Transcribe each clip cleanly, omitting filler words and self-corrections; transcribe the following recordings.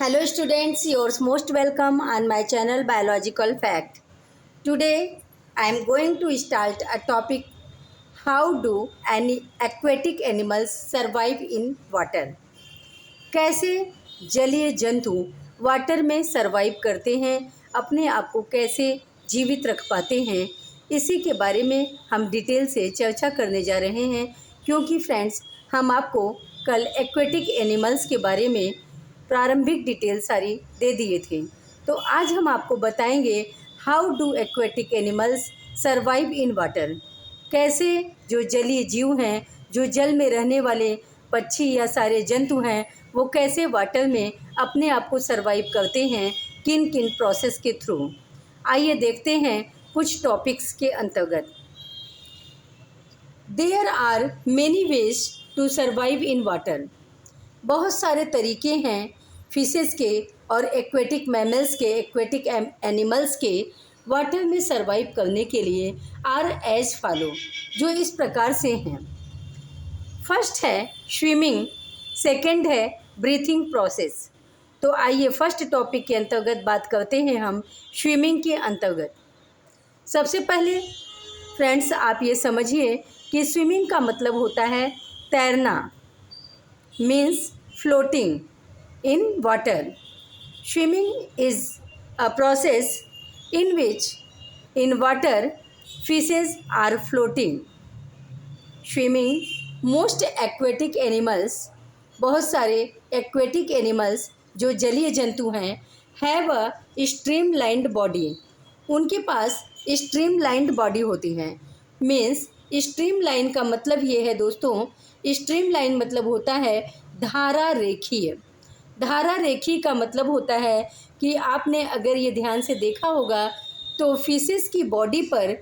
Hello students, you're most welcome on my channel Biological Fact. Today I am going to start a topic, how do aquatic animals survive in water? कैसे जलीय जंतु water में survive करते हैं, अपने आप को कैसे जीवित रख पाते हैं, इसी के बारे में हम डिटेल से चर्चा करने जा रहे हैं। क्योंकि फ्रेंड्स, हम आपको कल एक्वेटिक एनिमल्स के बारे में प्रारंभिक डिटेल सारी दे दिए थे। तो आज हम आपको बताएंगे how do aquatic animals survive in water. कैसे जो जलीय जीव हैं, जो जल में रहने वाले पक्षी या सारे जंतु हैं, वो कैसे वाटर में अपने आप को सरवाइव करते हैं, किन किन प्रोसेस के थ्रू। आइए देखते हैं कुछ टॉपिक्स के अंतर्गत। There are many ways to survive in water. बहुत सारे तरीके हैं फिशेस के और एक्वेटिक मैमल्स के, एक्वेटिक एनिमल्स के वाटर में सरवाइव करने के लिए आर एज फॉलो, जो इस प्रकार से हैं। फर्स्ट है स्विमिंग, सेकंड है ब्रीथिंग प्रोसेस। तो आइए फर्स्ट टॉपिक के अंतर्गत बात करते हैं हम स्विमिंग के अंतर्गत। सबसे पहले फ्रेंड्स, आप ये समझिए कि स्विमिंग का मतलब होता है तैरना, means floating in water. Swimming is a process in which in water fishes are floating. Swimming, most aquatic animals, बहुत सारे aquatic animals जो जलीय जंतु हैं, have a streamlined body. उनके पास streamlined body होती है। मीन्स streamline का मतलब ये है दोस्तों, streamline मतलब होता है धारा रेखीय। धारा रेखी का मतलब होता है कि आपने अगर ये ध्यान से देखा होगा तो फिशेस की बॉडी पर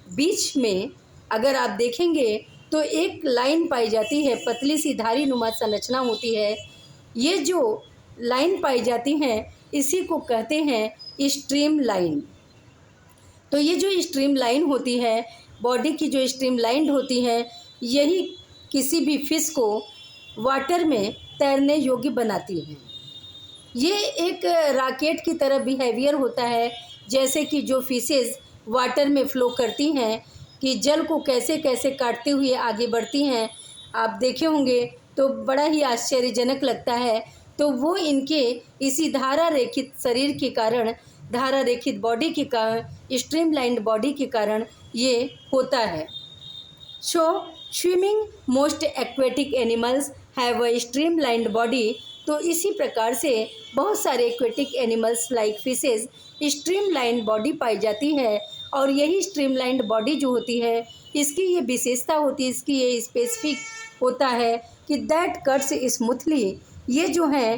बीच में अगर आप देखेंगे तो एक लाइन पाई जाती है, पतली सी धारी नुमा संरचना होती है। ये जो लाइन पाई जाती हैं इसी को कहते हैं स्ट्रीम लाइन। तो ये जो स्ट्रीम लाइन होती है, बॉडी की जो स्ट्रीम लाइन होती है, यही किसी भी फिश को वाटर में तैरने योग्य बनाती हैं। ये एक रॉकेट की तरह बिहेवियर होता है, जैसे कि जो फिशेस वाटर में फ्लो करती हैं कि जल को कैसे कैसे काटते हुए आगे बढ़ती हैं, आप देखे होंगे तो बड़ा ही आश्चर्यजनक लगता है। तो वो इनके इसी धारा रेखित शरीर के कारण, धारा रेखित बॉडी के कारण, स्ट्रीमलाइंड बॉडी के कारण ये होता है। So swimming most aquatic animals have a streamlined body. तो इसी प्रकार से बहुत सारे aquatic animals like fishes streamlined body पाई जाती है। और यही स्ट्रीमलाइंड बॉडी जो होती है, इसकी ये विशेषता होती है, इसकी ये स्पेसिफिक होता है कि दैट कट्स स्मूथली। ये जो है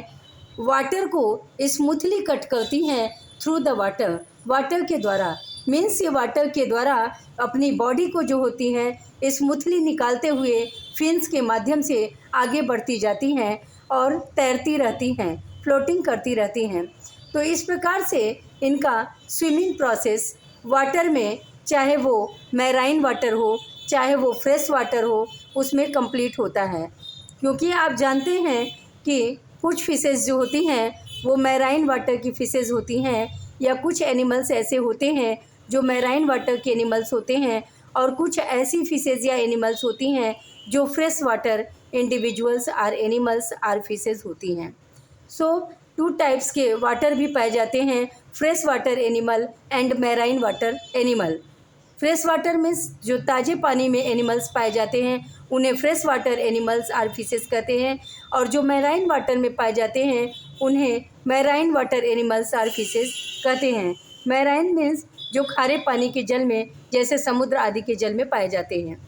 वाटर को स्मूथली कट करती हैं थ्रू द वाटर, वाटर के द्वारा। मीन्स ये वाटर के द्वारा अपनी बॉडी को जो होती हैं स्मूथली निकालते हुए फिन्स के माध्यम से आगे बढ़ती जाती हैं और तैरती रहती हैं, फ्लोटिंग करती रहती हैं। तो इस प्रकार से इनका स्विमिंग प्रोसेस वाटर में, चाहे वो मैराइन वाटर हो, चाहे वो फ्रेश वाटर हो, उसमें कंप्लीट होता है। क्योंकि आप जानते हैं कि कुछ फिशेस जो होती हैं वो मैराइन वाटर की फिशेस होती हैं, या कुछ एनिमल्स ऐसे होते हैं जो मैराइन वाटर के एनिमल्स होते हैं, और कुछ ऐसी फिशेस या एनिमल्स होती हैं जो fresh water individuals or animals are fishes होती हैं। सो 2 टाइप्स के वाटर भी पाए जाते हैं, fresh water animal and marine water animal. Fresh water में जो ताज़े पानी में एनिमल्स पाए जाते हैं उन्हें fresh water animals are fishes कहते हैं, और जो मैराइन वाटर में पाए जाते हैं उन्हें marine water animals are fishes कहते हैं। मैराइन मीन्स जो खारे पानी के जल में, जैसे समुद्र आदि के जल में पाए जाते हैं।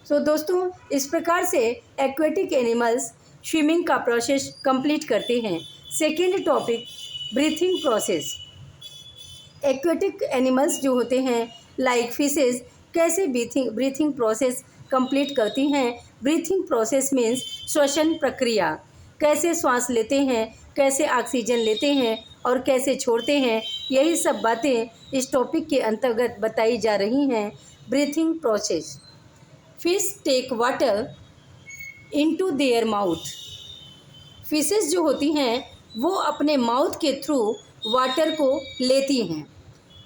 सो दोस्तों, इस प्रकार से एक्वेटिक एनिमल्स स्विमिंग का प्रोसेस कंप्लीट करते हैं। Second topic, breathing process. Aquatic animals जो होते हैं लाइक फिशेस कैसे ब्रीथिंग प्रोसेस कंप्लीट करती हैं। ब्रीथिंग प्रोसेस मीन्स श्वसन प्रक्रिया, कैसे श्वास लेते हैं, कैसे ऑक्सीजन लेते हैं और कैसे छोड़ते हैं, यही सब बातें इस टॉपिक के अंतर्गत बताई जा रही हैं। Breathing process. Fish take water into their mouth. Fishes जो होती हैं वो अपने माउथ के थ्रू वाटर को लेती हैं।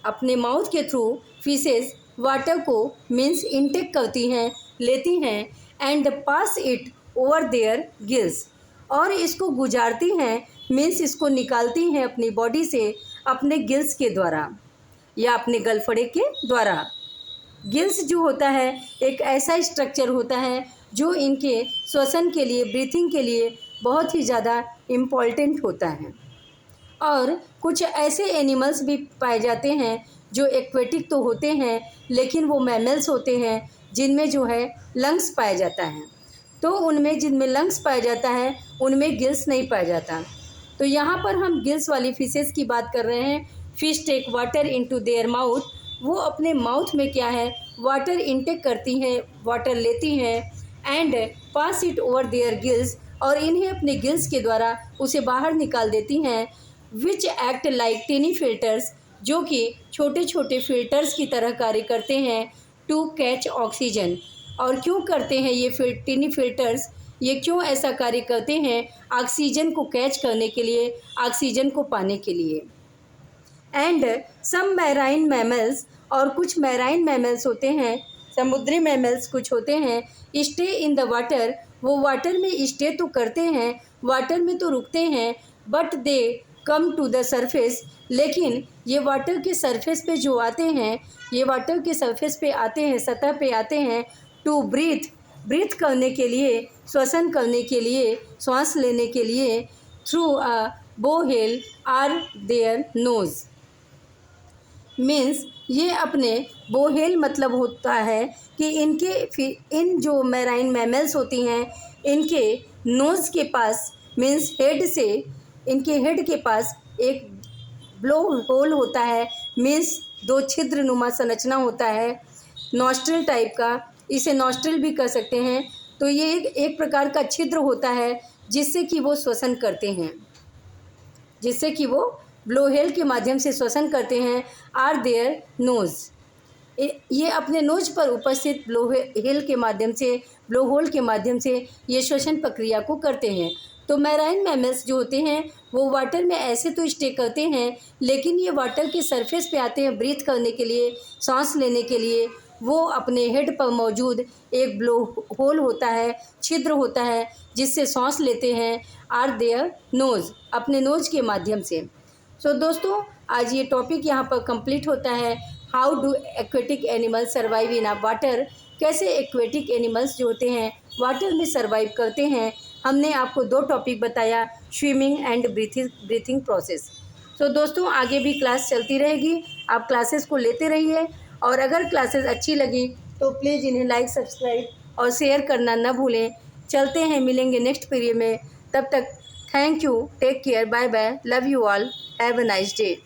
अपने माउथ के थ्रू फिशेस वाटर को मीन्स इनटेक करती हैं, लेती हैं and pass it over their gills, और इसको गुजारती हैं मीन्स इसको निकालती हैं अपनी बॉडी से अपने गिल्स के द्वारा या अपने गलफड़े के द्वारा। गिल्स जो होता है एक ऐसा स्ट्रक्चर होता है जो इनके श्वसन के लिए, ब्रीथिंग के लिए बहुत ही ज़्यादा इम्पॉर्टेंट होता है। और कुछ ऐसे एनिमल्स भी पाए जाते हैं जो एक्वेटिक तो होते हैं लेकिन वो मैमल्स होते हैं जिनमें जो है लंग्स पाया जाता है। तो उनमें जिनमें लंग्स पाया जाता है उनमें गिल्स नहीं पाया जाता। तो यहाँ पर हम गिल्स वाली फिशेस की बात कर रहे हैं। Fish take water into their mouth, वो अपने माउथ में क्या है वाटर इनटेक करती हैं, वाटर लेती हैं and pass it over their gills, और इन्हें अपने गिल्स के द्वारा उसे बाहर निकाल देती हैं। विच एक्ट लाइक टिनी फिल्टर्स, जो कि छोटे छोटे फिल्टर्स की तरह कार्य करते हैं टू कैच ऑक्सीजन। और क्यों करते हैं ये टिनी फिल्टर्स, ये क्यों ऐसा कार्य करते हैं ऑक्सीजन को कैच करने के लिए, ऑक्सीजन को पाने के लिए। एंड सम मैराइन मैमल्स, और कुछ मैराइन मैमल्स होते हैं, समुद्री मैमल्स कुछ होते हैं, स्टे इन द वाटर, वो वाटर में स्टे तो करते हैं, वाटर में तो रुकते हैं, but they come to the surface, लेकिन ये वाटर के सरफेस पे जो आते हैं, ये वाटर के सरफेस पे आते हैं, सतह पे आते हैं टू ब्रीथ करने के लिए, श्वसन करने के लिए, सांस लेने के लिए, through a blowhole are their nose. Means ये अपने बोहेल मतलब होता है कि इन जो मैराइन मैमल्स होती हैं इनके नोज़ के पास मीन्स हेड से, इनके हेड के पास एक ब्लो होल होता है, मीन्स दो छिद्र नुमा संरचना होता है, नॉस्ट्रिल टाइप का, इसे नॉस्ट्रिल भी कर सकते हैं। तो ये एक प्रकार का छिद्र होता है जिससे कि वो श्वसन करते हैं, जिससे कि वो ब्लोहेल के माध्यम से श्वसन करते हैं। आर देयर नोज़, ये अपने नोज पर उपस्थित ब्लोहेल के माध्यम से, ब्लोहोल के माध्यम से ये श्वसन प्रक्रिया को करते हैं। तो मैराइन मैमल्स जो होते हैं वो वाटर में ऐसे तो स्टे करते हैं लेकिन ये वाटर के सरफेस पे आते हैं ब्रीथ करने के लिए, सांस लेने के लिए। वो अपने हेड पर मौजूद एक ब्लो होल होता है, छिद्र होता है, जिससे सांस लेते हैं। आर देयर नोज़, अपने नोज के माध्यम से। सो दोस्तों आज ये टॉपिक यहाँ पर कंप्लीट होता है। How do aquatic animals survive in a water, कैसे एक्वेटिक एनिमल्स जो होते हैं वाटर में सर्वाइव करते हैं। हमने आपको दो टॉपिक बताया, स्विमिंग एंड ब्रीथिंग प्रोसेस। तो दोस्तों आगे भी क्लास चलती रहेगी, आप क्लासेस को लेते रहिए, और अगर क्लासेस अच्छी लगी तो प्लीज़ इन्हें लाइक, सब्सक्राइब और शेयर करना न भूलें। चलते हैं, मिलेंगे नेक्स्ट पीरियड में, तब तक thank you, take care, bye bye, love you all, have a nice day.